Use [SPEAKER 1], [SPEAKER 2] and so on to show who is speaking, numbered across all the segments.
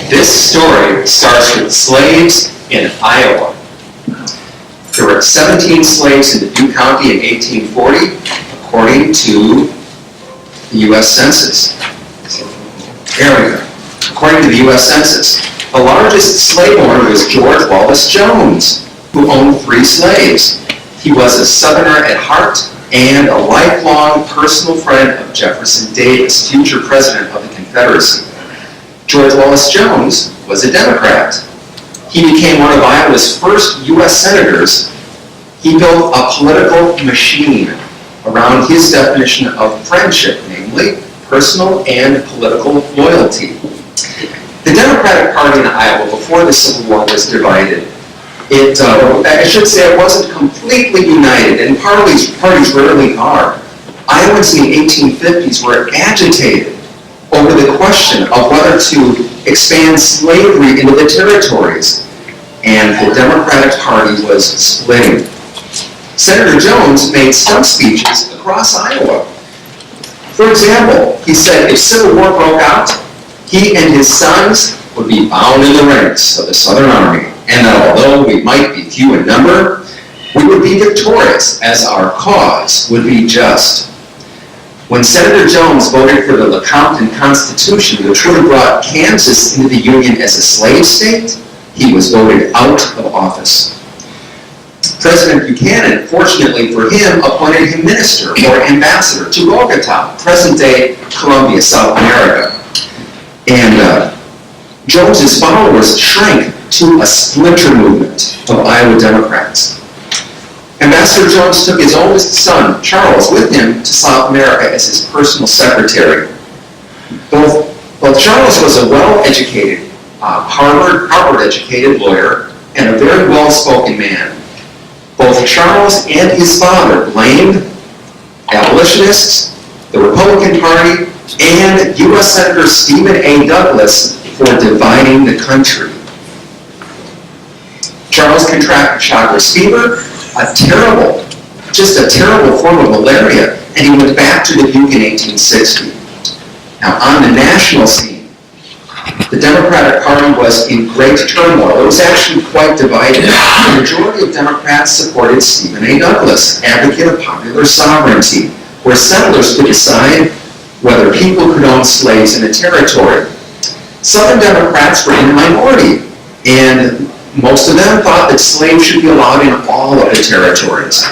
[SPEAKER 1] This story starts with slaves in Iowa. There were 17 slaves in Dubuque County in 1840, according to the U.S. Census. There we go. According to the U.S. Census, the largest slave owner was George Wallace Jones, who owned 3 slaves. He was a Southerner at heart and a lifelong personal friend of Jefferson Davis, future president of the Confederacy. George Wallace Jones was a Democrat. He became one of Iowa's first U.S. senators. He built a political machine around his definition of friendship, namely personal and political loyalty. The Democratic Party in Iowa, before the Civil War, was divided. I should say it wasn't completely united, and parties rarely are. Iowans in the 1850s were agitated over the question of whether to expand slavery into the territories, and the Democratic Party was splitting. Senator Jones made stump speeches across Iowa. For example, he said if Civil War broke out, he and his sons would be bound in the ranks of the Southern Army, and that although we might be few in number, we would be victorious as our cause would be just. When Senator Jones voted for the Lecompton Constitution, which would have brought Kansas into the Union as a slave state, he was voted out of office. President Buchanan, fortunately for him, appointed him minister or ambassador to Bogota, present-day Colombia, South America. And Jones's followers shrank to a splinter movement of Iowa Democrats. Ambassador Jones took his oldest son, Charles, with him to South America as his personal secretary. Both Charles was a well-educated, Harvard-educated lawyer and a very well-spoken man. Both Charles and his father blamed abolitionists, the Republican Party, and U.S. Senator Stephen A. Douglas for dividing the country. Charles contracted Chagas fever, a terrible form of malaria, and he went back to Dubuque in 1860. Now, on the national scene, the Democratic Party was in great turmoil. It was actually quite divided. The majority of Democrats supported Stephen A. Douglas, advocate of popular sovereignty, where settlers could decide whether people could own slaves in a territory. Southern Democrats were in the minority, and most of them thought that slaves should be allowed in all of the territories.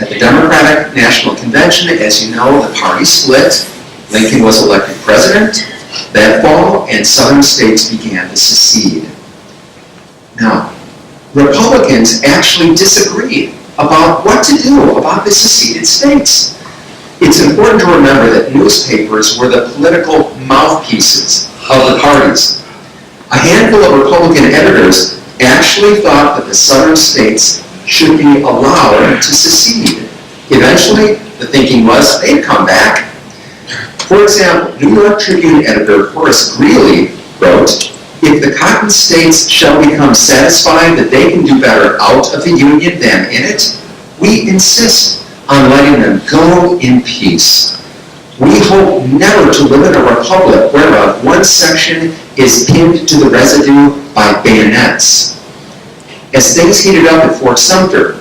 [SPEAKER 1] At the Democratic National Convention, as you know, the party split. Lincoln was elected president that fall, and Southern states began to secede. Now, Republicans actually disagreed about what to do about the seceded states. It's important to remember that newspapers were the political mouthpieces of the parties. A handful of Republican editors actually thought that the Southern states should be allowed to secede. Eventually, the thinking was they'd come back. For example, New York Tribune editor Horace Greeley wrote, "If the Cotton States shall become satisfied that they can do better out of the Union than in it, we insist on letting them go in peace. We hope never to live in a republic whereof one section is pinned to the residue by bayonets." As things heated up at Fort Sumter,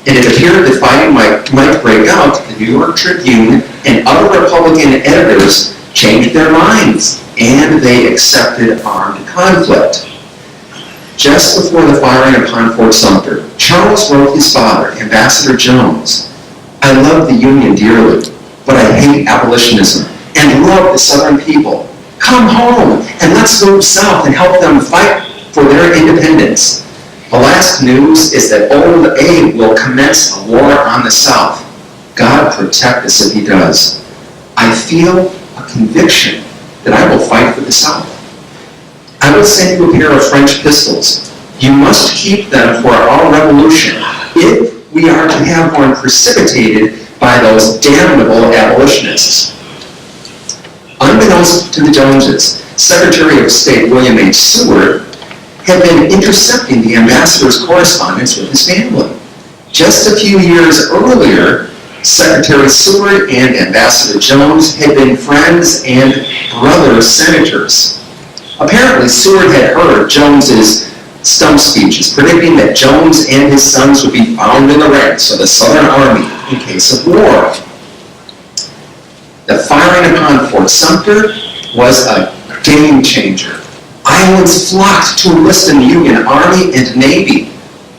[SPEAKER 1] and it appeared that fighting might break out, the New York Tribune and other Republican editors changed their minds, and they accepted armed conflict. Just before the firing upon Fort Sumter, Charles wrote his father, Ambassador Jones, "I love the Union dearly, but I hate abolitionism and love the Southern people. Come home and let's move south and help them fight for their independence. The last news is that old Abe will commence a war on the South. God protect us if he does. I feel a conviction that I will fight for the South. I will send you a pair of French pistols. You must keep them for our revolution if we are to have one precipitated by those damnable abolitionists." Unbeknownst to the Joneses, Secretary of State William H. Seward had been intercepting the ambassador's correspondence with his family. Just a few years earlier, Secretary Seward and Ambassador Jones had been friends and brother senators. Apparently, Seward had heard Jones's stump speeches, predicting that Jones and his sons would be found in the ranks of the Southern Army in case of war. The firing upon Fort Sumter was a game changer. Iowans flocked to enlist in the Union Army and Navy.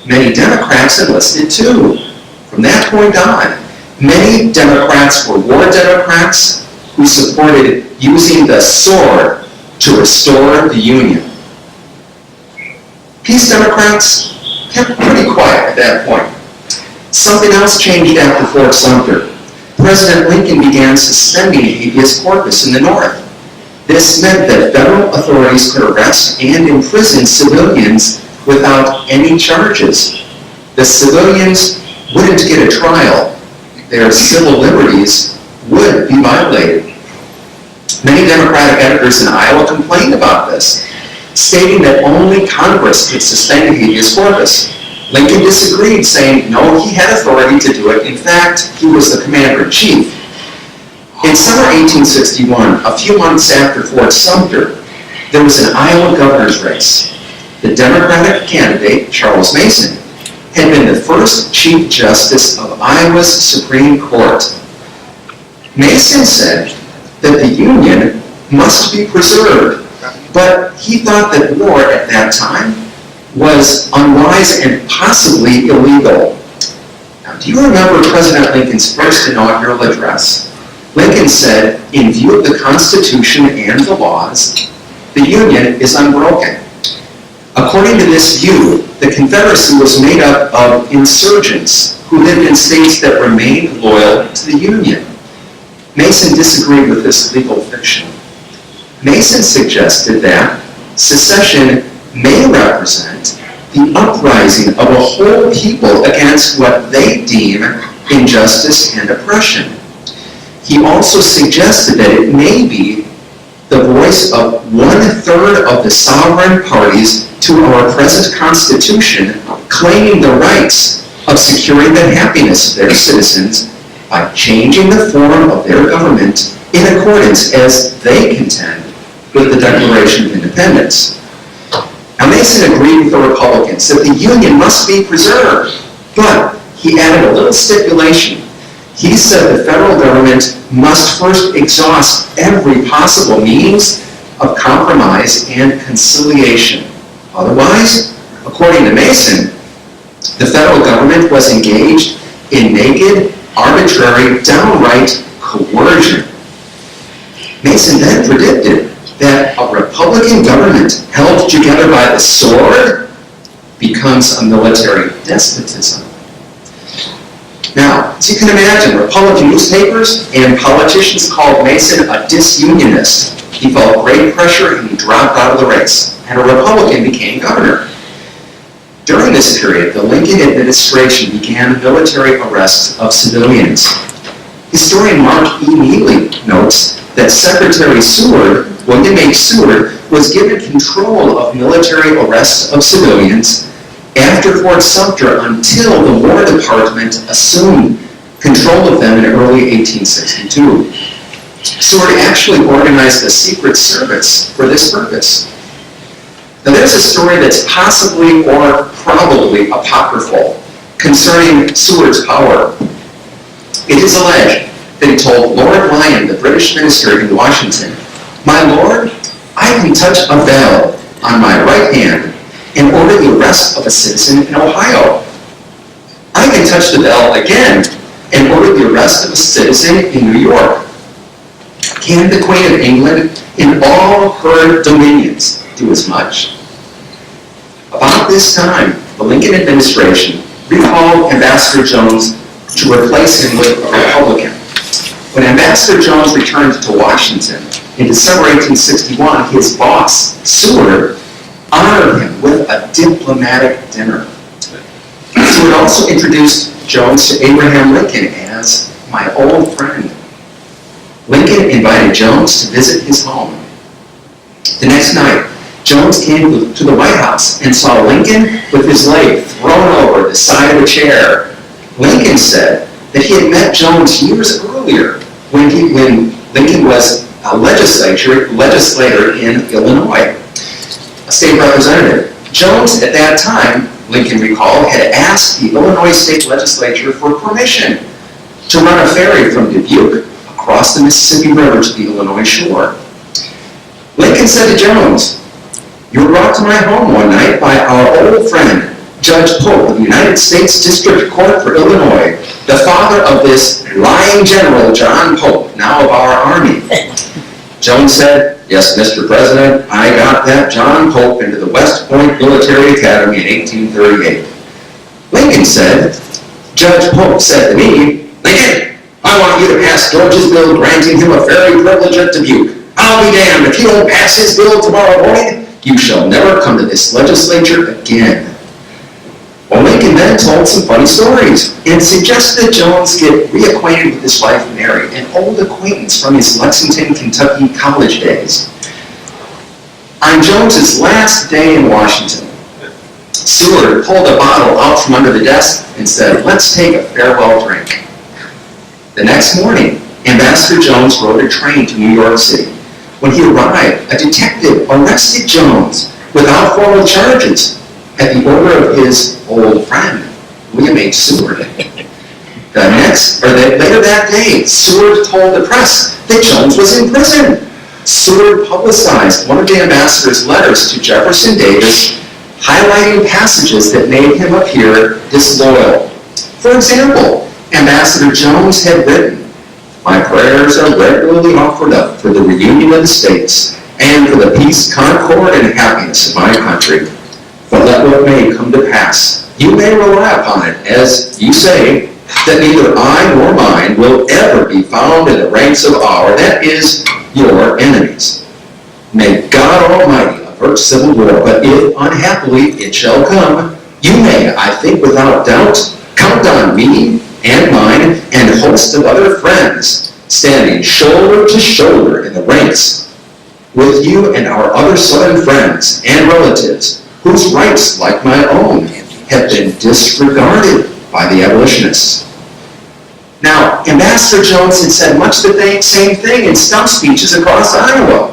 [SPEAKER 1] Many Democrats enlisted too. From that point on, many Democrats were war Democrats who supported using the sword to restore the Union. Peace Democrats kept pretty quiet at that point. Something else changed after Fort Sumter. President Lincoln began suspending habeas corpus in the North. This meant that federal authorities could arrest and imprison civilians without any charges. The civilians wouldn't get a trial. Their civil liberties would be violated. Many Democratic editors in Iowa complained about this, stating that only Congress could suspend habeas corpus. Lincoln disagreed, saying no, he had authority to do it. In fact, he was the commander-in-chief. In summer 1861, a few months after Fort Sumter, there was an Iowa governor's race. The Democratic candidate, Charles Mason, had been the first Chief Justice of Iowa's Supreme Court. Mason said that the Union must be preserved, but he thought that war at that time was unwise and possibly illegal. Now, do you remember President Lincoln's first inaugural address? Lincoln said, in view of the Constitution and the laws, the Union is unbroken. According to this view, the Confederacy was made up of insurgents who lived in states that remained loyal to the Union. Mason disagreed with this legal fiction. Mason suggested that secession may represent the uprising of a whole people against what they deem injustice and oppression. He also suggested that it may be the voice of 1/3 of the sovereign parties to our present Constitution claiming the rights of securing the happiness of their citizens by changing the form of their government in accordance, as they contend, with the Declaration of Independence. Now, Mason agreed with the Republicans that the Union must be preserved, but he added a little stipulation. He said the federal government must first exhaust every possible means of compromise and conciliation. Otherwise, according to Mason, the federal government was engaged in naked, arbitrary, downright coercion. Mason then predicted that a Republican government held together by the sword becomes a military despotism. Now, as you can imagine, Republican newspapers and politicians called Mason a disunionist. He felt great pressure and he dropped out of the race, and a Republican became governor. During this period, the Lincoln administration began military arrests of civilians. Historian Mark E. Neely notes that Secretary Seward, William H. Seward, was given control of military arrests of civilians after Fort Sumter until the War Department assumed control of them in early 1862. Seward actually organized a secret service for this purpose. Now, there's a story that's possibly or probably apocryphal concerning Seward's power. It is alleged that he told Lord Lyon, the British minister in Washington, "My lord, I can touch a bell on my right hand and order the arrest of a citizen in Ohio. I can touch the bell again and order the arrest of a citizen in New York. Can the Queen of England in all her dominions do as much?" About this time, the Lincoln administration recalled Ambassador Jones to replace him with a Republican. When Ambassador Jones returned to Washington in December 1861, his boss, Seward, honored him with a diplomatic dinner. Seward also introduced Jones to Abraham Lincoln as "my old friend." Lincoln invited Jones to visit his home. The next night, Jones came to the White House and saw Lincoln with his leg thrown over the side of a chair. Lincoln said that he had met Jones years earlier when Lincoln was a legislator in Illinois. state representative. Jones, at that time, Lincoln recalled, had asked the Illinois state legislature for permission to run a ferry from Dubuque across the Mississippi River to the Illinois shore. Lincoln said to Jones, "You were brought to my home one night by our old friend, Judge Polk of the United States District Court for Illinois, the father of this lying general, John Pope, now of our army." Jones said, "Yes, Mr. President, I got that John Pope into the West Point Military Academy in 1838. Lincoln said, "Judge Pope said to me, 'Lincoln, I want you to pass George's bill granting him a ferry privilege at Dubuque. I'll be damned if you don't pass his bill tomorrow morning. You shall never come to this legislature again.'" Well, Lincoln then told some funny stories and suggested that Jones get reacquainted with his wife Mary, an old acquaintance from his Lexington, Kentucky college days. On Jones's last day in Washington, Seward pulled a bottle out from under the desk and said, "Let's take a farewell drink." The next morning, Ambassador Jones rode a train to New York City. When he arrived, a detective arrested Jones without formal charges at the order of his old friend, William H. Seward. Later that day, Seward told the press that Jones was in prison. Seward publicized one of the ambassador's letters to Jefferson Davis, highlighting passages that made him appear disloyal. For example, Ambassador Jones had written, "My prayers are regularly offered up for the reunion of the states and for the peace, concord, and happiness of my country. But let what may come to pass. You may rely upon it, as you say, that neither I nor mine will ever be found in the ranks of our, that is, your enemies. May God Almighty avert civil war, but if unhappily it shall come, you may, I think without doubt, count on me and mine and a host of other friends, standing shoulder to shoulder in the ranks with you and our other Southern friends and relatives, whose rights, like my own, have been disregarded by the abolitionists." Now, Ambassador Jones had said much the same thing in stump speeches across Iowa.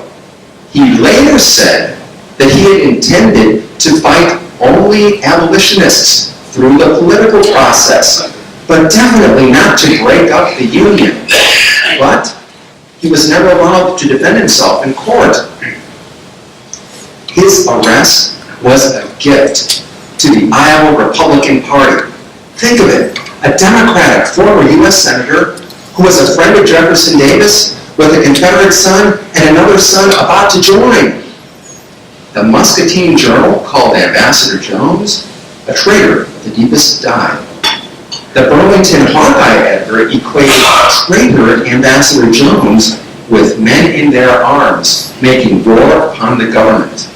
[SPEAKER 1] He later said that he had intended to fight only abolitionists through the political process, but definitely not to break up the Union. But he was never allowed to defend himself in court. His arrest was a gift to the Iowa Republican Party. Think of it, a Democratic former U.S. Senator who was a friend of Jefferson Davis with a Confederate son and another son about to join. The Muscatine Journal called Ambassador Jones a traitor of the deepest dye. The Burlington Hawkeye editor equated traitor Ambassador Jones with men in their arms making war upon the government.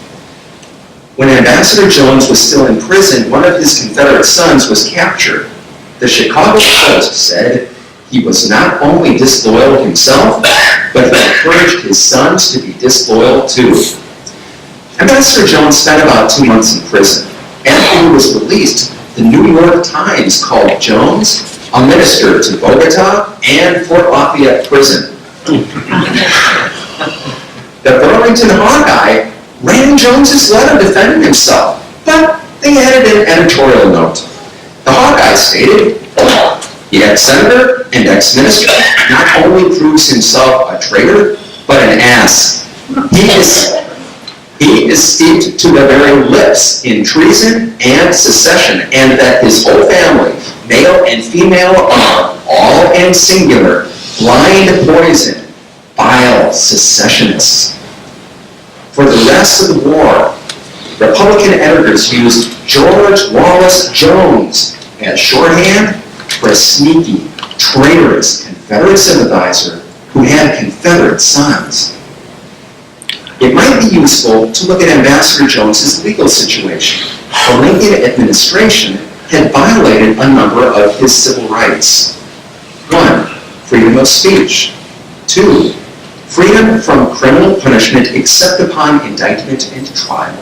[SPEAKER 1] When Ambassador Jones was still in prison, one of his Confederate sons was captured. The Chicago Post said he was not only disloyal himself, but he encouraged his sons to be disloyal too. Ambassador Jones spent about 2 months in prison. After he was released, the New York Times called Jones a minister to Bogota and Fort Lafayette prison. The Burlington Hawkeye ran Jones's letter defending himself, but they added an editorial note. The Hawkeye stated, "The ex-senator and ex-minister not only proves himself a traitor, but an ass. He is steeped to the very lips in treason and secession, and that his whole family, male and female, are, all and singular, blind poison, vile secessionists." For the rest of the war, Republican editors used George Wallace Jones as shorthand for a sneaky, traitorous Confederate sympathizer who had Confederate sons. It might be useful to look at Ambassador Jones's legal situation. The Lincoln administration had violated a number of his civil rights. 1. Freedom of speech. 2. Freedom from criminal punishment except upon indictment and trial.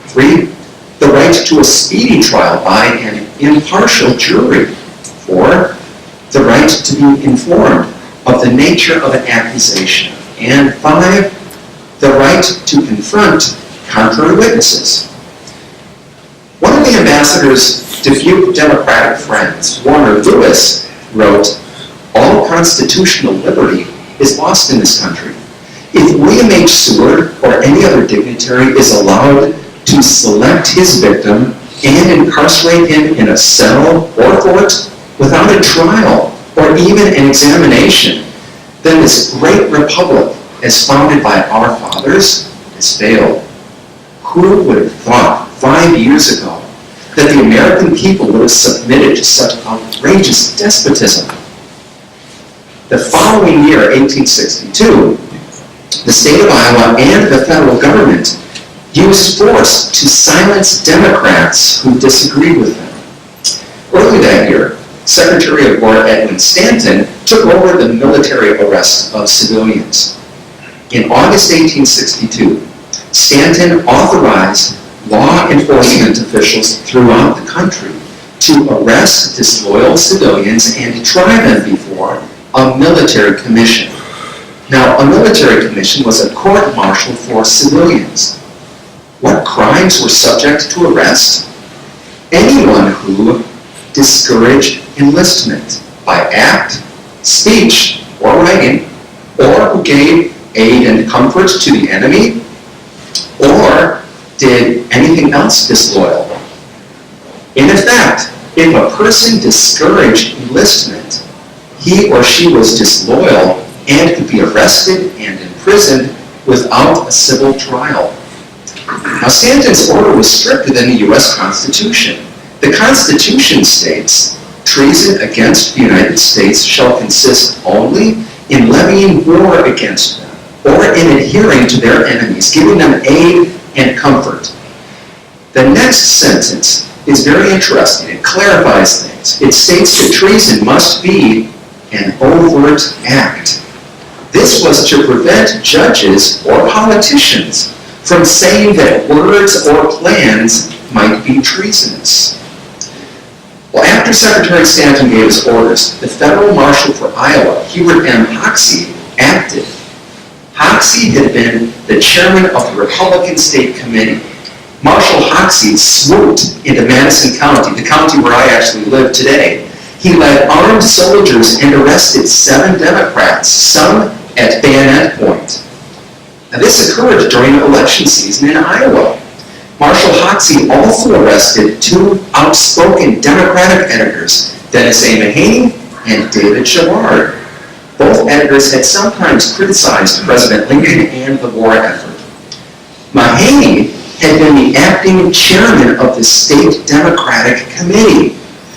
[SPEAKER 1] 3. The right to a speedy trial by an impartial jury. 4. The right to be informed of the nature of an accusation. And 5. The right to confront contrary witnesses. One of the ambassador's Dubuque Democratic friends, Warner Lewis, wrote, "All constitutional liberty is lost in this country. If William H. Seward or any other dignitary is allowed to select his victim and incarcerate him in a cell or fort without a trial or even an examination, then this great republic, as founded by our fathers, has failed." Who would have thought 5 years ago that the American people would have submitted to such outrageous despotism? The following year, 1862, the state of Iowa and the federal government used force to silence Democrats who disagreed with them. Early that year, Secretary of War Edwin Stanton took over the military arrest of civilians. In August 1862, Stanton authorized law enforcement officials throughout the country to arrest disloyal civilians and try them before a military commission. Now, a military commission was a court-martial for civilians. What crimes were subject to arrest? Anyone who discouraged enlistment by act, speech, or writing, or who gave aid and comfort to the enemy, or did anything else disloyal. In effect, if a person discouraged enlistment, he or she was disloyal and could be arrested and imprisoned without a civil trial. Now, Stanton's order was stricter than the U.S. Constitution. The Constitution states, "Treason against the United States shall consist only in levying war against them, or in adhering to their enemies, giving them aid and comfort." The next sentence is very interesting. It clarifies things. It states that treason must be an overt act. This was to prevent judges or politicians from saying that words or plans might be treasonous. Well, after Secretary Stanton gave his orders, the federal marshal for Iowa, Hubert M. Hoxie, acted. Hoxie had been the chairman of the Republican State Committee. Marshal Hoxie swooped into Madison County, the county where I actually live today. He led armed soldiers and arrested 7 Democrats, some at bayonet point. Now, this occurred during election season in Iowa. Marshal Hoxie also arrested 2 outspoken Democratic editors, Dennis A. Mahaney and David Shaward. Both editors had sometimes criticized President Lincoln and the war effort. Mahaney had been the acting chairman of the State Democratic Committee.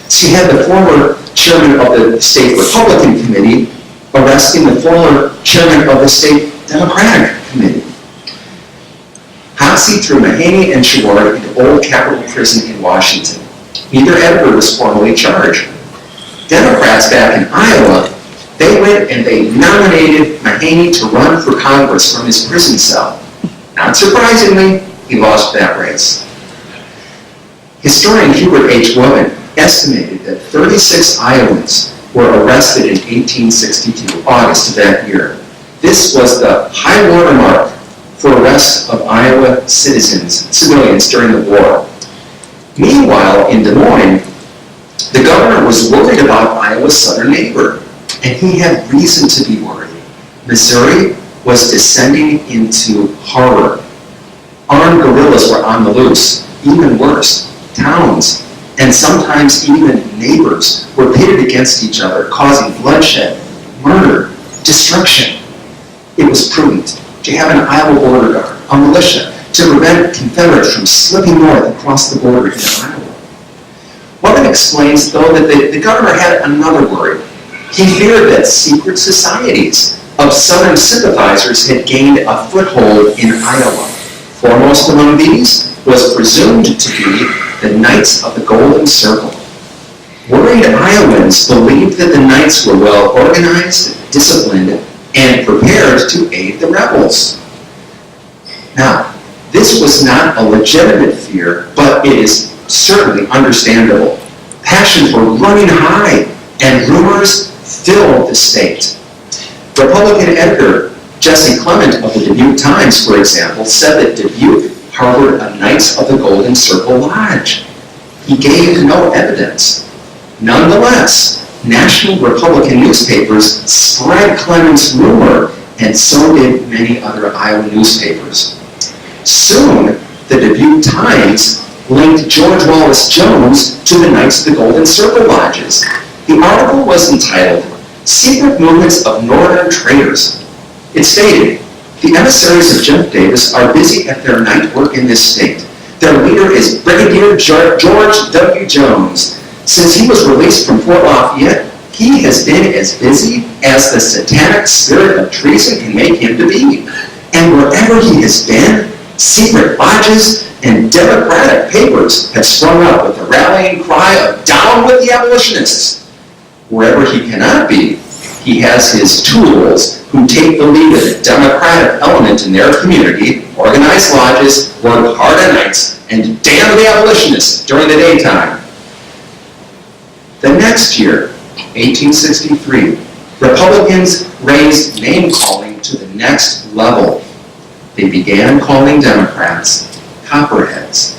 [SPEAKER 1] So you had the former chairman of the State Republican Committee arresting the former chairman of the State Democratic Committee. Hoxie threw Mahaney and Shaward into Old Capitol Prison in Washington. Neither editor was formally charged. Democrats back in Iowa, they went and they nominated Mahaney to run for Congress from his prison cell. Not surprisingly, he lost that race. Historian Hubert H. Women estimated that 36 Iowans were arrested in 1862, August of that year. This was the high watermark for arrests of Iowa civilians during the war. Meanwhile, in Des Moines, the governor was worried about Iowa's southern neighbor, and he had reason to be worried. Missouri was descending into horror. Armed guerrillas were on the loose. Even worse, towns and sometimes even neighbors were pitted against each other, causing bloodshed, murder, destruction. It was prudent to have an Iowa border guard, a militia, to prevent Confederates from slipping north across the border into Iowa. Women explains, though, that the governor had another worry. He feared that secret societies of Southern sympathizers had gained a foothold in Iowa. Foremost among these was presumed to be the Knights of the Golden Circle. Worried Iowans believed that the Knights were well organized, disciplined, and prepared to aid the rebels. Now, this was not a legitimate fear, but it is certainly understandable. Passions were running high, and rumors filled the state. Republican editor Jesse Clement of the Dubuque Times, for example, said that Dubuque harbored a Knights of the Golden Circle Lodge. He gave no evidence. Nonetheless, national Republican newspapers spread Clement's rumor, and so did many other Iowa newspapers. Soon, the Dubuque Times linked George Wallace Jones to the Knights of the Golden Circle Lodges. The article was entitled, "Secret Movements of Northern Traitors." It stated, "The emissaries of Jeff Davis are busy at their night work in this state. Their leader is Brigadier George W. Jones. Since he was released from Fort Lafayette, he has been as busy as the satanic spirit of treason can make him to be. And wherever he has been, secret lodges and Democratic papers have sprung up with the rallying cry of 'Down with the abolitionists!' Wherever he cannot be, he has his tools who take the lead of the Democratic element in their community, organize lodges, work hard at nights, and damn the abolitionists during the daytime." The next year, 1863, Republicans raised name-calling to the next level. They began calling Democrats Copperheads.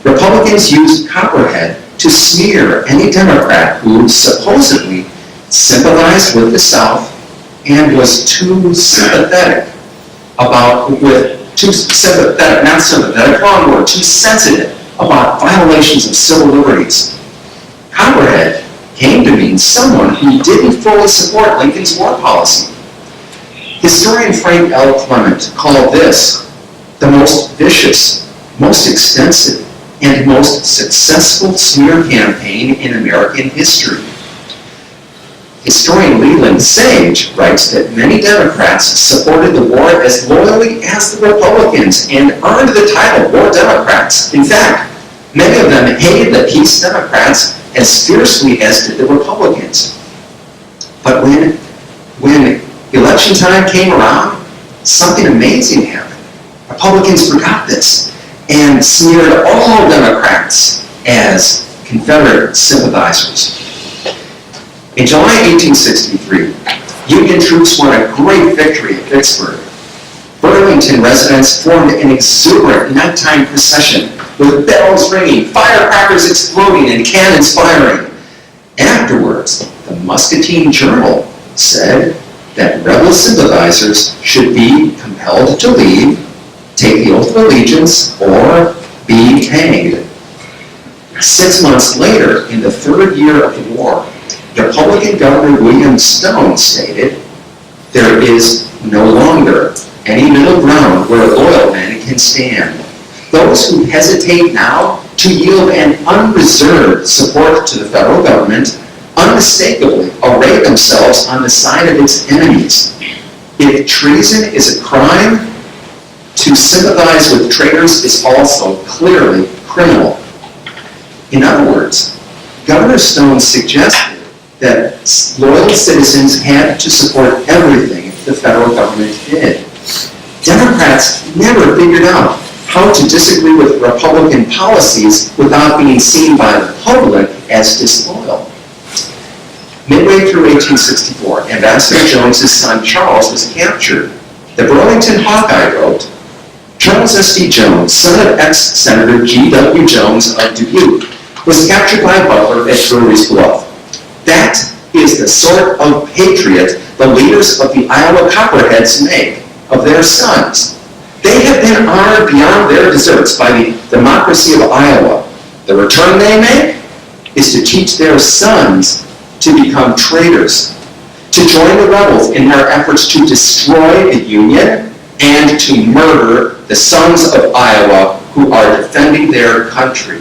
[SPEAKER 1] Republicans used Copperhead to smear any Democrat who supposedly sympathized with the South and was too sympathetic too sensitive about violations of civil liberties. Copperhead came to mean someone who didn't fully support Lincoln's war policy. Historian Frank L. Clement called this the most vicious, most extensive, and most successful smear campaign in American history. Historian Leland Sage writes that many Democrats supported the war as loyally as the Republicans and earned the title War Democrats. In fact, many of them hated the Peace Democrats as fiercely as did the Republicans. But when election time came around, something amazing happened. Republicans forgot this and smeared all Democrats as Confederate sympathizers. In July 1863, Union troops won a great victory at Vicksburg. Burlington residents formed an exuberant nighttime procession with bells ringing, firecrackers exploding, and cannons firing. Afterwards, the Muscatine Journal said that rebel sympathizers should be compelled to leave, take the oath of allegiance, or be hanged. 6 months later, in the third year of the war, Republican Governor William Stone stated, "There is no longer any middle ground where loyal men can stand. Those who hesitate now to yield an unreserved support to the federal government unmistakably array themselves on the side of its enemies. If treason is a crime, to sympathize with traitors is also clearly criminal." In other words, Governor Stone suggested that loyal citizens had to support everything the federal government did. Democrats never figured out how to disagree with Republican policies without being seen by the public as disloyal. Midway through 1864, Ambassador Jones's son Charles was captured. The Burlington Hawkeye wrote, "Charles S.D. Jones, son of ex-Senator G.W. Jones of Dubuque, was captured by Butler at Drury's Bluff. That is the sort of patriot the leaders of the Iowa Copperheads make of their sons. They have been honored beyond their deserts by the democracy of Iowa. The return they make is to teach their sons to become traitors, to join the rebels in their efforts to destroy the Union and to murder the sons of Iowa who are defending their country."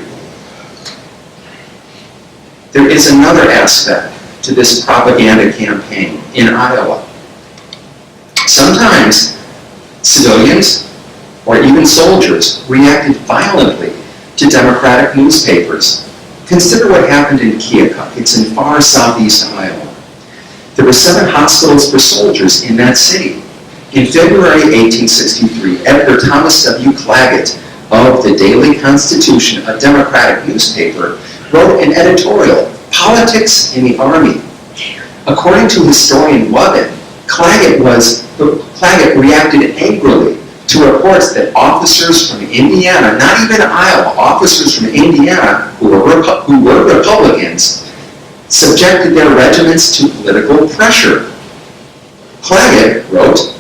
[SPEAKER 1] There is another aspect to this propaganda campaign in Iowa. Sometimes civilians or even soldiers reacted violently to Democratic newspapers. Consider what happened in Keokuk. It's in far southeast Iowa. There were 7 hospitals for soldiers in that city. In February 1863, editor Thomas W. Claggett of the Daily Constitution, a Democratic newspaper, wrote an editorial, "Politics in the Army." According to historian Lovett, Claggett reacted angrily to reports that officers from Indiana, not even Iowa, officers from Indiana who were Republicans, subjected their regiments to political pressure. Claggett wrote,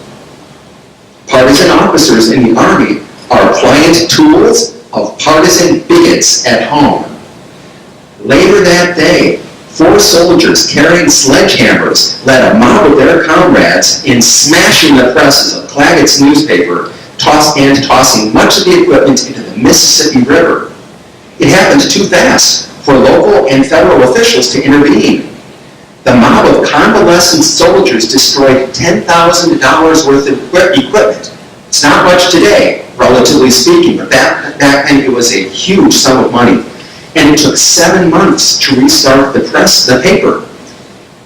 [SPEAKER 1] "Partisan officers in the Army are pliant tools of partisan bigots at home." Later that day, 4 soldiers carrying sledgehammers led a mob of their comrades in smashing the presses of Claggett's newspaper and tossing much of the equipment into the Mississippi River. It happened too fast for local and federal officials to intervene. The mob of convalescent soldiers destroyed $10,000 worth of equipment. It's not much today, relatively speaking, but back then it was a huge sum of money. And it took 7 months to restart the paper.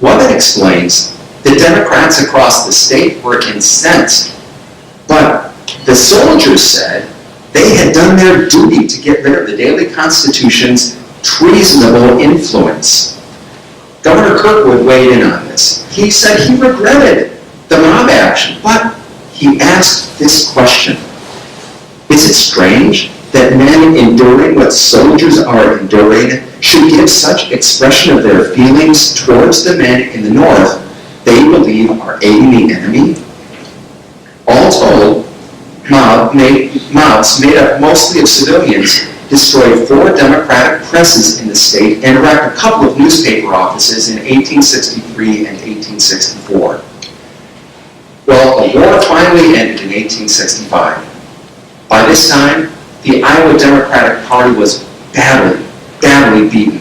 [SPEAKER 1] Well, that explains the Democrats across the state were incensed. But the soldiers said they had done their duty to get rid of the Daily Constitution's treasonable influence. Governor Kirkwood weighed in on this. He said he regretted the mob action, but he asked this question: is it strange that men enduring what soldiers are enduring should give such expression of their feelings towards the men in the North they believe are aiding the enemy? All told, mobs made up mostly of civilians destroyed 4 Democratic presses in the state and wrecked a couple of newspaper offices in 1863 and 1864. Well, the war finally ended in 1865. By this time, the Iowa Democratic Party was badly beaten.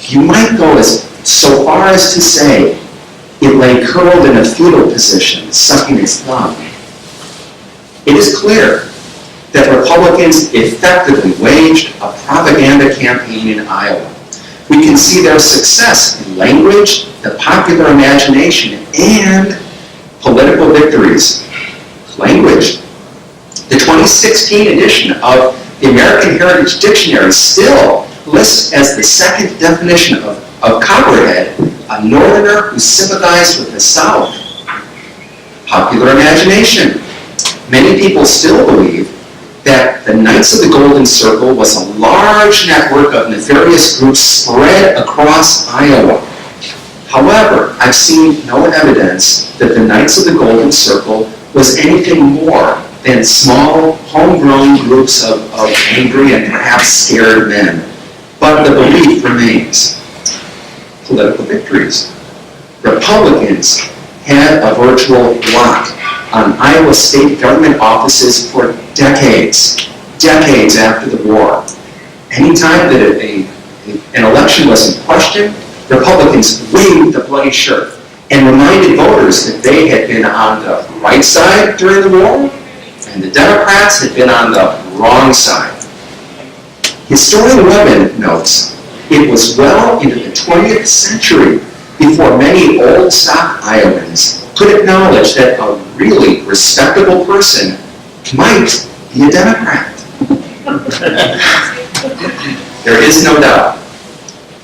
[SPEAKER 1] You might go so far as to say it lay curled in a fetal position, sucking its thumb. It is clear that Republicans effectively waged a propaganda campaign in Iowa. We can see their success in language, the popular imagination, and political victories. Language. The 2016 edition of the American Heritage Dictionary still lists as the second definition of Copperhead a northerner who sympathized with the South. Popular imagination. Many people still believe that the Knights of the Golden Circle was a large network of nefarious groups spread across Iowa. However, I've seen no evidence that the Knights of the Golden Circle was anything more than small, homegrown groups of angry and perhaps scared men. But the belief remains. Political victories. Republicans had a virtual lock on Iowa state government offices for decades after the war. Anytime that an election was in question, Republicans waved the bloody shirt and reminded voters that they had been on the right side during the war and the Democrats had been on the wrong side. Historian Webben notes, it was well into the 20th century before many old stock Iowans could acknowledge that a really respectable person might be a Democrat. There is no doubt,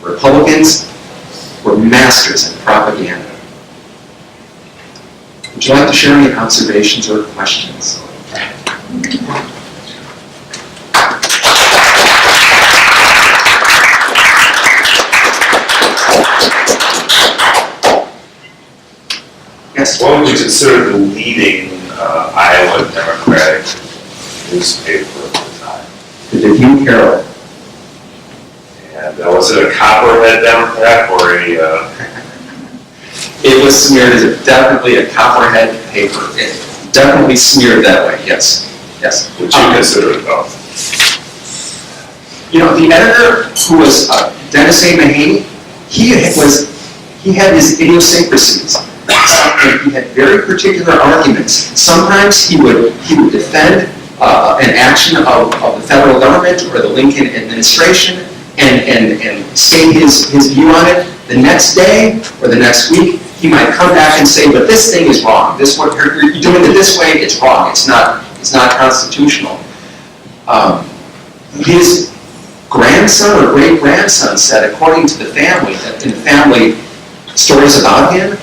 [SPEAKER 1] Republicans were masters in propaganda. Would you like to share any observations or questions? Yes.
[SPEAKER 2] What would you consider the leading Iowa Democratic newspaper at the time?
[SPEAKER 1] The Review Herald.
[SPEAKER 2] And was it a Copperhead Democrat or a...
[SPEAKER 1] It was smeared as definitely a Copperhead paper. It definitely smeared that way, yes. Yes.
[SPEAKER 2] Would you consider it though?
[SPEAKER 1] You know, the editor, who was Dennis A. Mahaney, he had his idiosyncrasies. He had very particular arguments. Sometimes he would defend an action of the federal government or the Lincoln administration and state his view on it. The next day or the next week, he might come back and say, "But this thing is wrong. This what you're doing it this way. It's wrong. It's not constitutional." His grandson or great grandson said, according to the family, that in the family stories about him,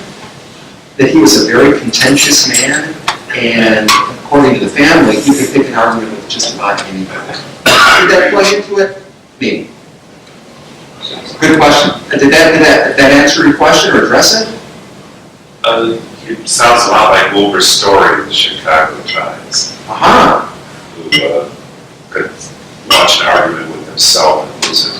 [SPEAKER 1] that he was a very contentious man and according to the family, he could pick an argument with just about anybody. Did that play into it? Maybe. Good question. Did that answer your question or address it?
[SPEAKER 2] It sounds a lot like Wilbur's story, the Chicago Giants,
[SPEAKER 1] Aha.
[SPEAKER 2] who could launch an argument with himself and lose it.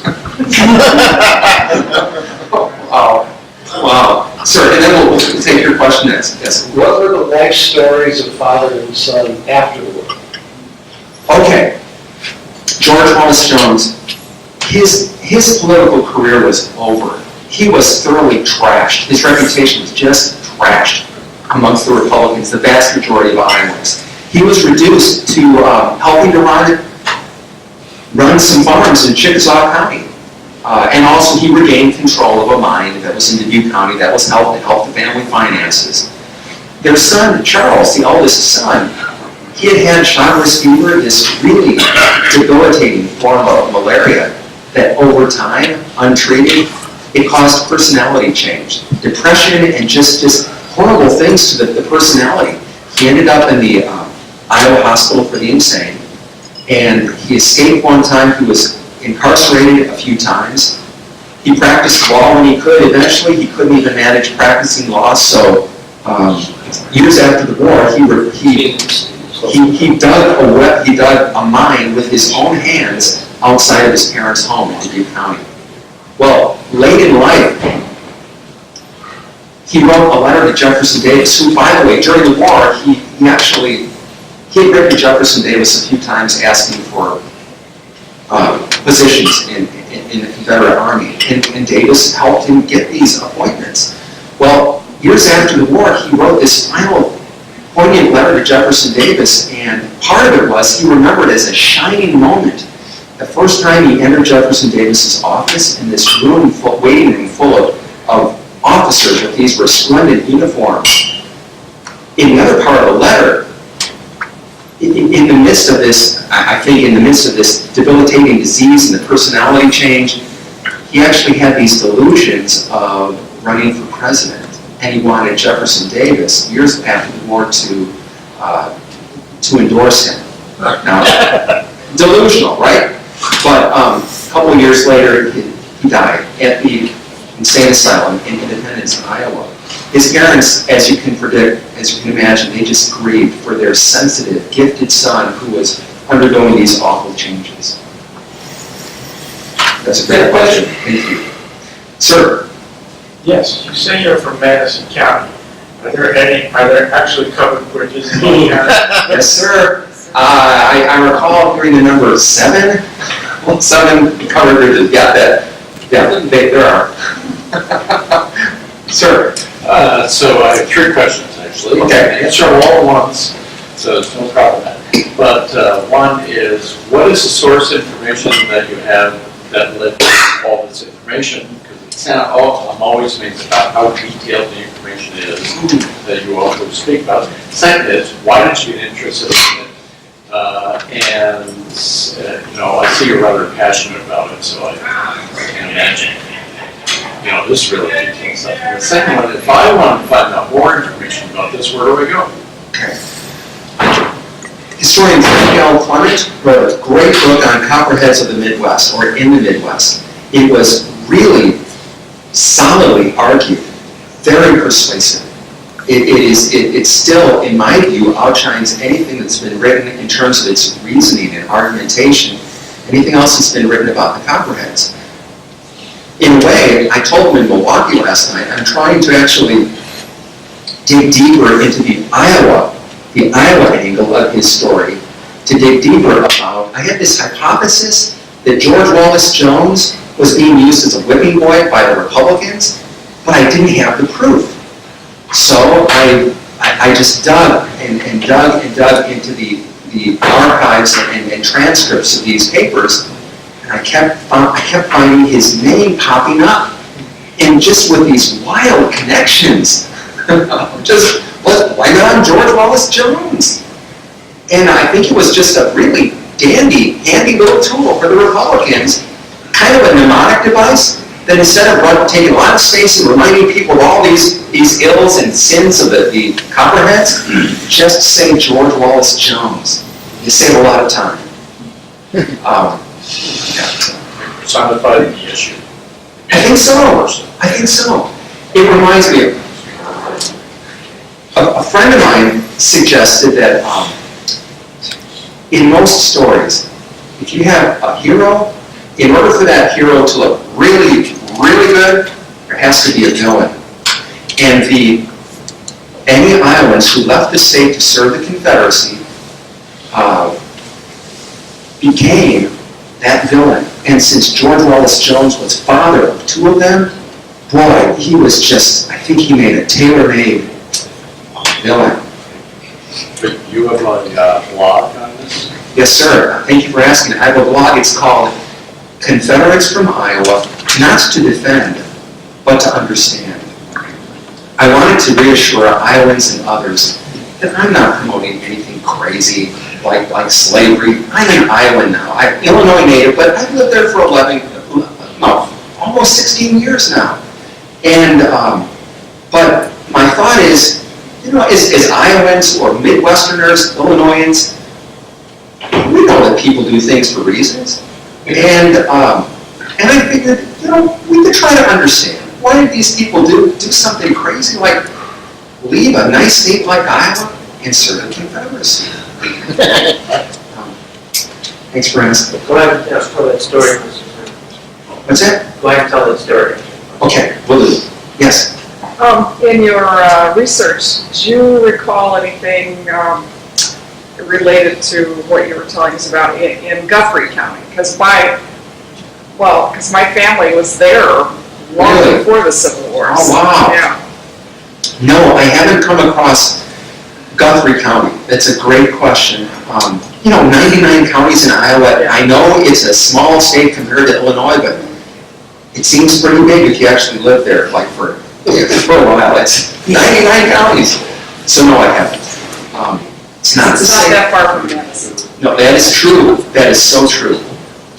[SPEAKER 1] Wow. Sir, and then we'll take your question next. Yes.
[SPEAKER 3] What were the life stories of father and son after the war?
[SPEAKER 1] Okay. George Wallace Jones, his political career was over. He was thoroughly trashed. His reputation was just trashed amongst the Republicans, the vast majority of Iowans. He was reduced to helping to run some farms in Chickasaw County. And also he regained control of a mine that was in Dubuque County that was helped the family finances. Their son, Charles, the oldest son, he had had Shotter's fever, this really debilitating form of malaria that over time, untreated, it caused personality change, depression, and just horrible things to the personality. He ended up in the Iowa Hospital for the Insane, and he escaped one time. He was incarcerated a few times. He practiced law when he could. Eventually, he couldn't even manage practicing law, so years after the war, he dug a mine with his own hands outside of his parents' home in Dubuque County. Well, late in life, he wrote a letter to Jefferson Davis, who, by the way, during the war, he had written to Jefferson Davis a few times asking for positions in the Confederate Army, and Davis helped him get these appointments. Well, years after the war, he wrote this final poignant letter to Jefferson Davis, and part of it was he remembered as a shining moment the first time he entered Jefferson Davis's office in this waiting room full of officers with these resplendent uniforms. In the other part of the letter, in the midst of this, I think in the midst of this debilitating disease and the personality change, he actually had these delusions of running for president. And he wanted Jefferson Davis, years after the war, to endorse him. Now, delusional, right? But a couple of years later, he died at the insane asylum in Independence, Iowa. His parents, as you can predict, as you can imagine, they just grieved for their sensitive, gifted son who was undergoing these awful changes. That's a great question. Thank you. Sir?
[SPEAKER 4] Yes, you say you're from Madison County. Are there actually covered bridges in Moines County?
[SPEAKER 1] Yes, sir. I recall hearing the number 7. 7 covered bridges. Yeah, there are. Sir?
[SPEAKER 5] So I have 3 questions, actually.
[SPEAKER 1] Okay.
[SPEAKER 5] Answer them all at once, so it's no problem. But one is, what is the source information that you have that led to all this information? Because I'm always amazed about how detailed the information is that you also speak about. Second is, why did you get interested in it? I see you're rather passionate about it, so I can imagine. This is really detailed stuff. And the second one, if I want to find out more information about this, where do I go?
[SPEAKER 1] Okay. Historian Frank L. Clement wrote a great book on Copperheads of the Midwest, or in the Midwest. It was really solidly argued, very persuasive. It still, in my view, outshines anything that's been written in terms of its reasoning and argumentation, anything else that's been written about the Copperheads. In a way, I told him in Milwaukee last night, I'm trying to actually dig deeper into the Iowa angle of his story, to dig deeper about, I had this hypothesis that George Wallace Jones was being used as a whipping boy by the Republicans, but I didn't have the proof. So I just dug and dug into the archives and transcripts of these papers, and I kept finding his name popping up, and just with these wild connections. Just, blame it on George Wallace Jones. And I think it was just a really handy little tool for the Republicans, kind of a mnemonic device. that instead of taking a lot of space and reminding people of all these ills and sins of the Copperheads, just say George Wallace Jones. You save a lot of time.
[SPEAKER 5] Personified the issue.
[SPEAKER 1] I think so. I think so. It reminds me of a friend of mine suggested that in most stories, if you have a hero, in order for that hero to look really, really good, there has to be a villain. And the Iowans who left the state to serve the Confederacy became that villain. And since George Wallace Jones was father of two of them, boy, he was just, I think he made a tailor-made villain.
[SPEAKER 5] But you have a blog on this?
[SPEAKER 1] Yes, sir. Thank you for asking. I have a blog. It's called Confederates from Iowa, not to defend, but to understand. I wanted to reassure Iowans and others that I'm not promoting anything crazy like slavery. I'm an Iowan now. I'm Illinois native, but I've lived there for almost 16 years now. And, but my thought is, as Iowans or Midwesterners, Illinoisans, we know that people do things for reasons. And I figured, we could try to understand. Why did these people do something crazy like leave a nice state like Iowa and serve the Confederacy? Thanks for asking.
[SPEAKER 4] Go ahead and tell that story.
[SPEAKER 1] What's that?
[SPEAKER 4] Go ahead and tell that story.
[SPEAKER 1] Okay, will do. Yes.
[SPEAKER 6] In your research, do you recall anything related to what you were telling us about in Guthrie County? Because my family was there long
[SPEAKER 1] Really?
[SPEAKER 6] before the Civil War.
[SPEAKER 1] Oh, wow.
[SPEAKER 6] Yeah.
[SPEAKER 1] No, I haven't come across Guthrie County. That's a great question. 99 counties in Iowa. I know it's a small state compared to Illinois, but it seems pretty big if you actually live there, like for a while. It's 99 counties. So no, I haven't. It's not the
[SPEAKER 6] It's not
[SPEAKER 1] same.
[SPEAKER 6] that far from Madison.
[SPEAKER 1] No, that is true. That is so true.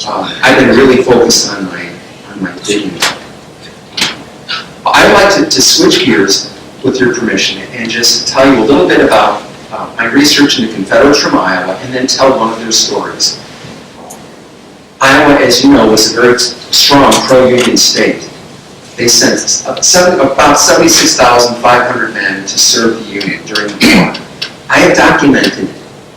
[SPEAKER 1] I've been really focused on my digging. I'd like to switch gears, with your permission, and just tell you a little bit about my research into Confederates from Iowa, and then tell one of their stories. Iowa, as you know, was a very strong pro-Union state. They sent about 76,500 men to serve the Union during the war. I have documented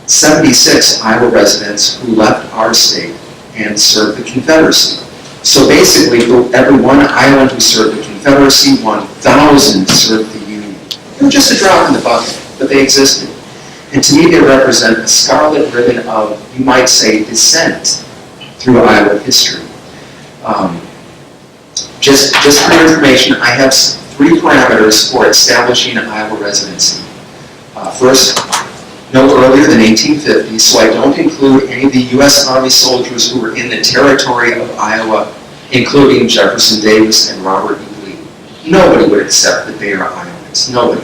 [SPEAKER 1] 76 Iowa residents who left our state and served the Confederacy. So basically, for every one Iowan who served the Confederacy, 1,000 served the Union. They were just a drop in the bucket, but they existed. And to me, they represent a scarlet ribbon of, you might say, dissent through Iowa history. Just for your information, I have 3 parameters for establishing an Iowa residency. First, no earlier than 1850, so I don't include any of the U.S. Army soldiers who were in the territory of Iowa, including Jefferson Davis and Robert E. Lee. Nobody would accept that they are Iowans. Nobody.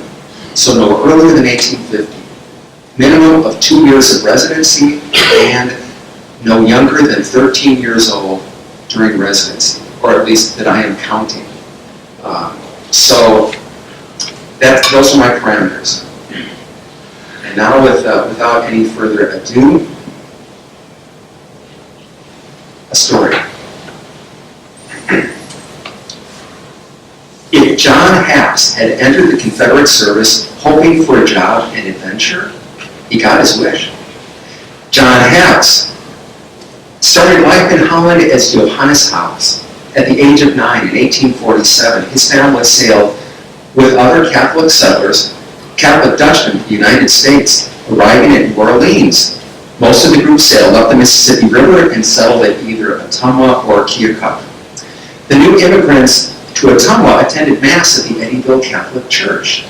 [SPEAKER 1] So no earlier than 1850. Minimum of 2 years of residency, and no younger than 13 years old during residency, or at least that I am counting. So those are my parameters. And now, without any further ado, a story. If John Haps had entered the Confederate service hoping for a job and adventure, he got his wish. John Haps started life in Holland as Johannes Haps. At the age of 9 in 1847, his family sailed with other Catholic settlers, Catholic Dutchmen, to the United States, arriving at New Orleans. Most of the group sailed up the Mississippi River and settled at either Ottumwa or Keokuk. The new immigrants to Ottumwa attended Mass at the Eddyville Catholic Church.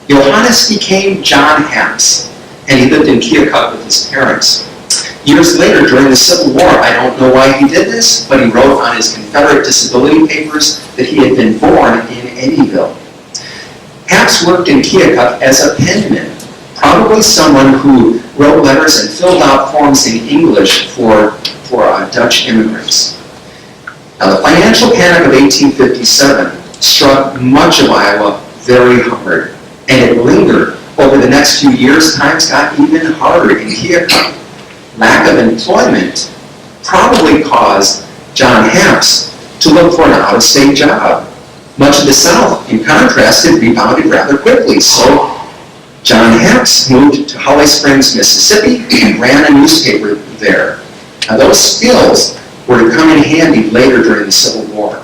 [SPEAKER 1] Johannes became John Haps, and he lived in Keokuk with his parents. Years later, during the Civil War, I don't know why he did this, but he wrote on his Confederate disability papers that he had been born in Eddyville. Haps worked in Keokuk as a penman, probably someone who wrote letters and filled out forms in English for Dutch immigrants. Now, the financial panic of 1857 struck much of Iowa very hard, and it lingered. Over the next few years, times got even harder in Keokuk. Lack of employment probably caused John Happs to look for an out-of-state job. Much of the South, in contrast, had rebounded rather quickly, so John Happs moved to Holly Springs, Mississippi, and ran a newspaper there. Now, those skills were to come in handy later during the Civil War.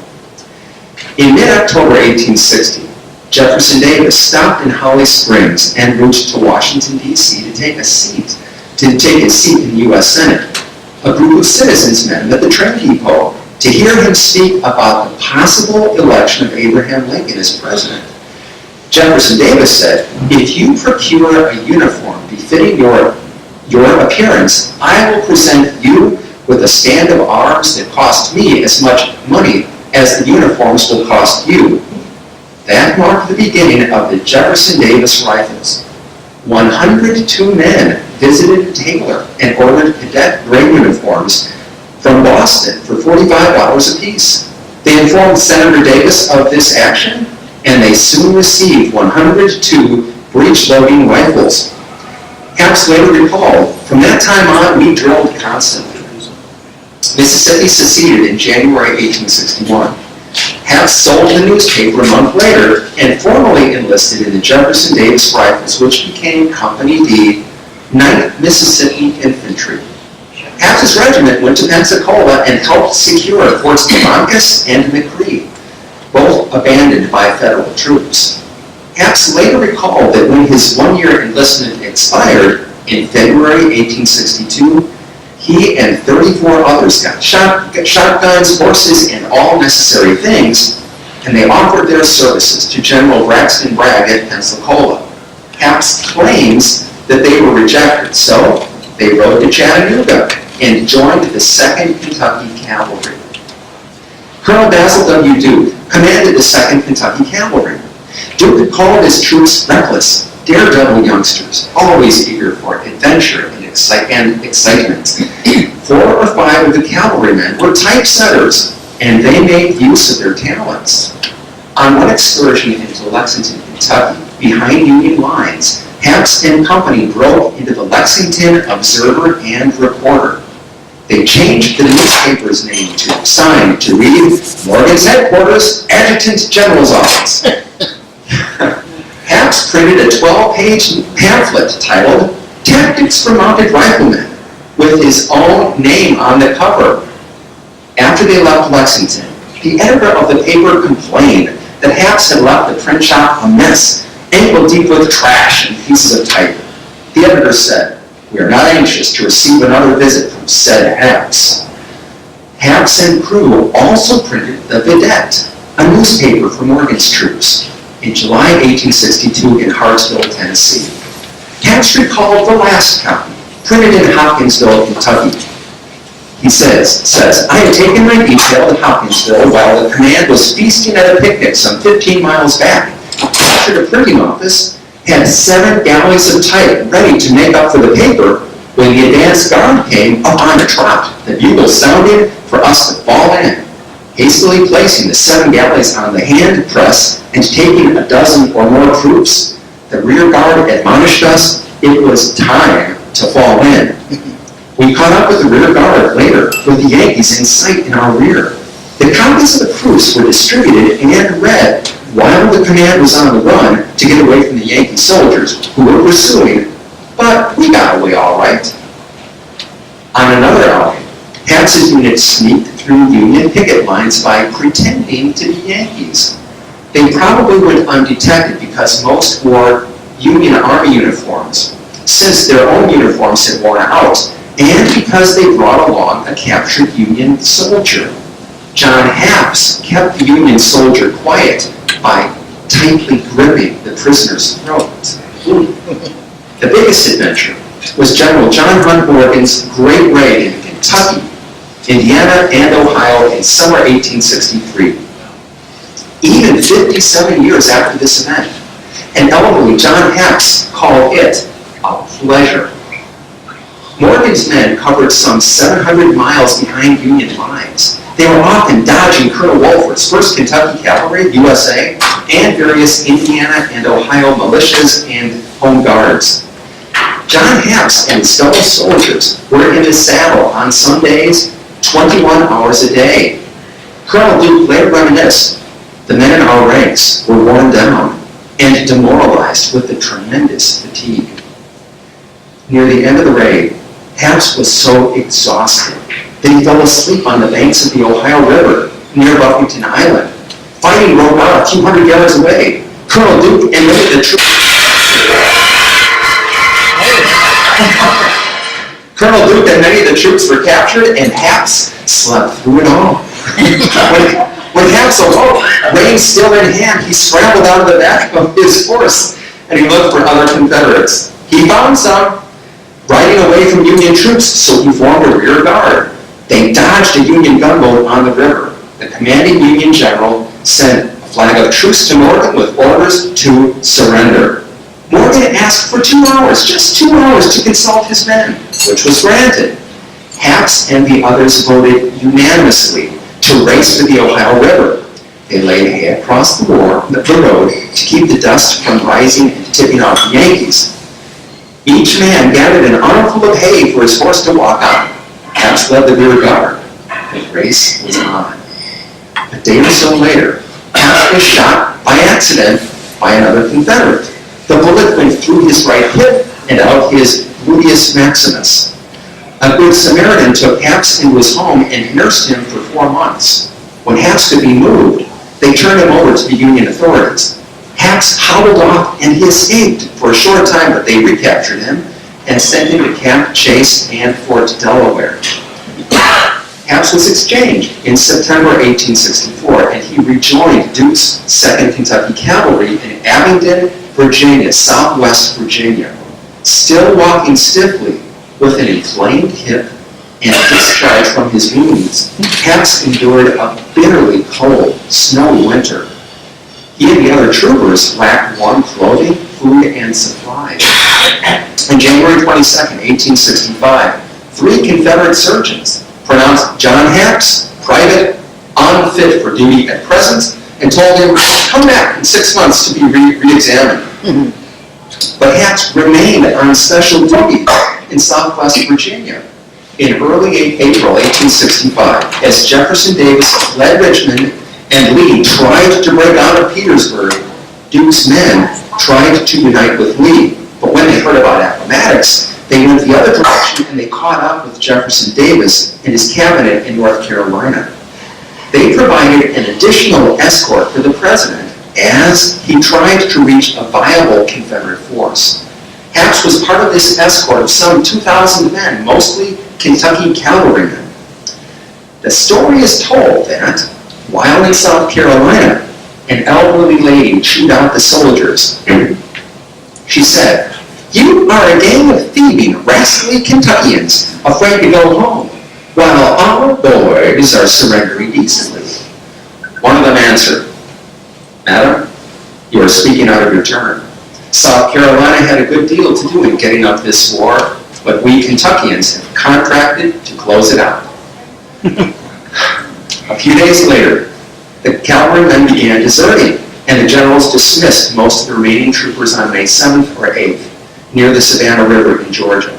[SPEAKER 1] In mid-October 1860, Jefferson Davis stopped in Holly Springs en route to Washington, D.C. to take his seat in the U.S. Senate. A group of citizens met him at the train depot to hear him speak about the possible election of Abraham Lincoln as president. Jefferson Davis said, "If you procure a uniform befitting your appearance, I will present you with a stand of arms that cost me as much money as the uniforms will cost you." That marked the beginning of the Jefferson Davis Rifles. 102 men visited a tailor and ordered cadet gray uniforms from Boston for $45 apiece. They informed Senator Davis of this action, and they soon received 102 breech-loading rifles. Happs later recalled, "From that time on, we drilled constantly." Mississippi seceded in January 1861. Happs sold the newspaper a month later and formally enlisted in the Jefferson Davis Rifles, which became Company D, 9th Mississippi Infantry. Happs's regiment went to Pensacola and helped secure Forts Columbus and McCree, both abandoned by federal troops. Happs later recalled that when his one-year enlistment expired in February 1862, he and 34 others got shotguns, horses, and all necessary things, and they offered their services to General Braxton Bragg at Pensacola. Happs claims that they were rejected, so they rode to Chattanooga and joined the 2nd Kentucky Cavalry. Colonel Basil W. Duke commanded the 2nd Kentucky Cavalry. Duke called his troops reckless, daredevil youngsters, always eager for adventure and excitement. 4 or 5 of the cavalrymen were typesetters, and they made use of their talents. On one excursion into Lexington, Kentucky, behind Union lines, Happs and company broke into the Lexington Observer and Reporter. They changed the newspaper's sign to read, "Morgan's Headquarters, Adjutant General's Office." Happs printed a 12-page pamphlet titled "Tactics for Mounted Riflemen," with his own name on the cover. After they left Lexington, the editor of the paper complained that Happs had left the print shop a mess, ankle deep with trash and pieces of type. The editor said, "We are not anxious to receive another visit from said Happs." Happs and crew also printed the Vidette, a newspaper for Morgan's troops, in July 1862 in Hartsville, Tennessee. Happs recalled the last copy, printed in Hopkinsville, Kentucky. He says, "I had taken my detail to Hopkinsville while the command was feasting at a picnic some 15 miles back. Captured a printing office, had 7 galleys of type ready to make up for the paper when the advance guard came up on a trot. The bugle sounded for us to fall in. Hastily placing the 7 galleys on the hand press and taking a dozen or more troops, the rear guard admonished us it was time to fall in. We caught up with the rear guard later, with the Yankees in sight in our rear. The copies of the proofs were distributed and read while the command was on the run to get away from the Yankee soldiers who were pursuing, but we got away all right." On another outing, Happs's unit sneaked through Union picket lines by pretending to be Yankees. They probably went undetected because most wore Union Army uniforms, since their own uniforms had worn out, and because they brought along a captured Union soldier. John Happs kept the Union soldier quiet by tightly gripping the prisoner's throat. The biggest adventure was General John Hunt Morgan's great raid in Kentucky, Indiana, and Ohio in summer 1863. Even 57 years after this event, and elderly John Happs called it a pleasure. Morgan's men covered some 700 miles behind Union lines. They were often dodging Colonel Wolford's 1st Kentucky Cavalry, USA, and various Indiana and Ohio militias and home guards. John Happs and his fellow soldiers were in his saddle on some days 21 hours a day. Colonel Duke later reminisced, the men in our ranks were worn down and demoralized with the tremendous fatigue. Near the end of the raid, Happs was so exhausted that he fell asleep on the banks of the Ohio River near Buffington Island. Fighting broke out a few hundred yards away. Colonel Duke and many of the troops Colonel Duke and many of the troops were captured, and Happs slept through it all. When Happs awoke, reins still in hand, he scrambled out of the back of his horse, and he looked for other Confederates. He found some riding away from Union troops, so he formed a rear guard. They dodged a Union gunboat on the river. The commanding Union general sent a flag of truce to Morgan with orders to surrender. Morgan asked for 2 hours, just 2 hours, to consult his men, which was granted. Happs and the others voted unanimously to race to the Ohio River. They laid hay across the road to keep the dust from rising and tipping off the Yankees. Each man gathered an armful of hay for his horse to walk on. Happs led the rear guard. The race was on. A day or so later, Happs was shot by accident by another Confederate. The bullet went through his right hip and out his gluteus maximus. A good Samaritan took Happs into his home and nursed him for 4 months. When Happs could be moved, they turned him over to the Union authorities. Happs hobbled off and he escaped for a short time, but they recaptured him and sent him to Camp Chase and Fort Delaware. Happs was exchanged in September 1864, and he rejoined Duke's 2nd Kentucky Cavalry in Abingdon, Virginia, southwest Virginia. Still walking stiffly with an inflamed hip and discharge from his wounds, Happs endured a bitterly cold, snowy winter. He and the other troopers lacked warm clothing, food, and supplies. On January 22, 1865, 3 Confederate surgeons pronounced John Happs private unfit for duty at present and told him, come back in 6 months to be re-examined. But Happs remained on special duty in southwest Virginia. In early April 1865, as Jefferson Davis led Richmond and Lee tried to break out of Petersburg, Duke's men tried to unite with Lee. But when they heard about Appomattox, they went the other direction and they caught up with Jefferson Davis and his cabinet in North Carolina. They provided an additional escort for the president as he tried to reach a viable Confederate force. Happs was part of this escort of some 2,000 men, mostly Kentucky cavalrymen. The story is told that, while in South Carolina, an elderly lady chewed out the soldiers. She said, "You are a gang of thieving, rascally Kentuckians, afraid to go home, while our boys are surrendering decently." One of them answered, "Madam, you are speaking out of your turn. South Carolina had a good deal to do in getting up this war, but we Kentuckians have contracted to close it out." A few days later, the cavalrymen began deserting, and the generals dismissed most of the remaining troopers on May 7th or 8th, near the Savannah River in Georgia.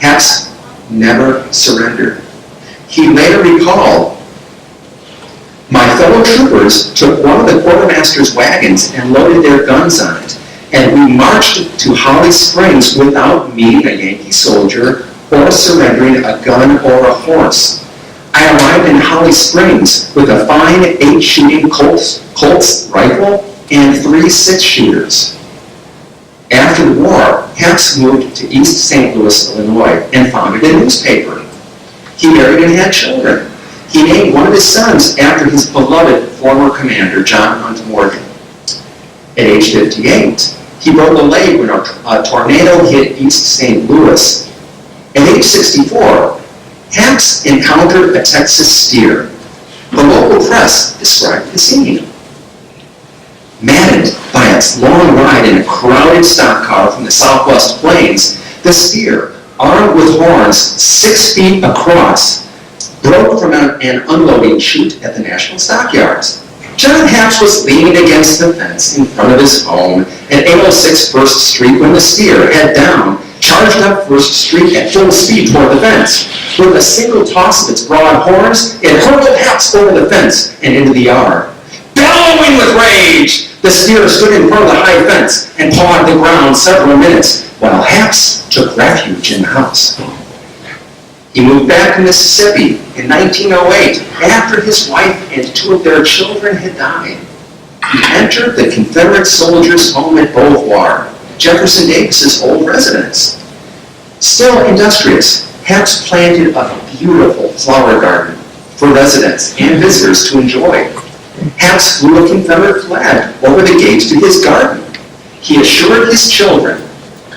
[SPEAKER 1] Happs never surrendered. He later recalled, "My fellow troopers took one of the quartermaster's wagons and loaded their guns on it, and we marched to Holly Springs without meeting a Yankee soldier or surrendering a gun or a horse. I arrived in Holly Springs with a fine 8-shooting Colt's rifle and 3 6-shooters. After the war, Happs moved to East St. Louis, Illinois, and founded a newspaper. He married and had children. He named one of his sons after his beloved former commander, John Hunt Morgan. At age 58, he broke a leg when a tornado hit East St.Louis. At age 64, Happs encountered a Texas steer. The local press described the scene. Maddened by its long ride in a crowded stock car from the southwest plains, the steer, armed with horns 6 feet across, broke from an unloading chute at the National Stockyards. John Happs was leaning against the fence in front of his home at 806 1st Street when the steer, head down, charged up 1st Street at full speed toward the fence. With a single toss of its broad horns, it hurled Happs over the fence and into the yard. Bellowing with rage, the steer stood in front of the high fence and pawed the ground several minutes while Happs took refuge in the house. He moved back to Mississippi in 1908 after his wife and 2 of their children had died. He entered the Confederate soldiers' home at Beauvoir, Jefferson Davis's old residence. Still industrious, Happs planted a beautiful flower garden for residents and visitors to enjoy. Happs flew a Confederate flag over the gates to his garden. He assured his children,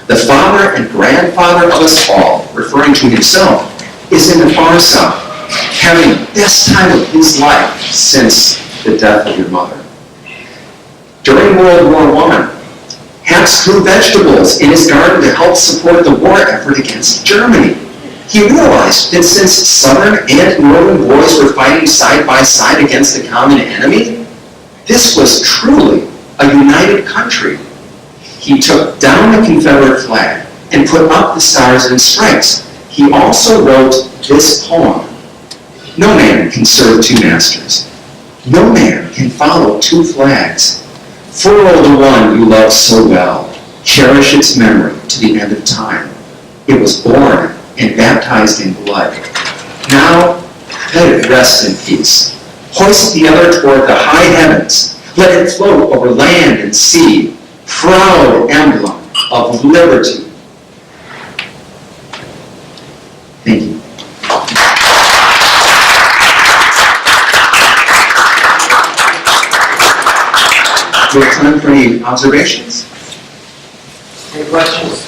[SPEAKER 1] "The father and grandfather of us all," referring to himself, "is in the far south, having the best time of his life since the death of your mother." During World War I, Happs grew vegetables in his garden to help support the war effort against Germany. He realized that since Southern and Northern boys were fighting side by side against a common enemy, this was truly a united country. He took down the Confederate flag and put up the stars and stripes. He also wrote this poem: "No man can serve 2 masters. No man can follow 2 flags. Furrow the one you love so well. Cherish its memory to the end of time. It was born and baptized in blood. Now, let it rest in peace. Hoist the other toward the high heavens. Let it float over land and sea. Proud emblem of liberty." Thank you. Do we have time for any observations?
[SPEAKER 7] Any questions?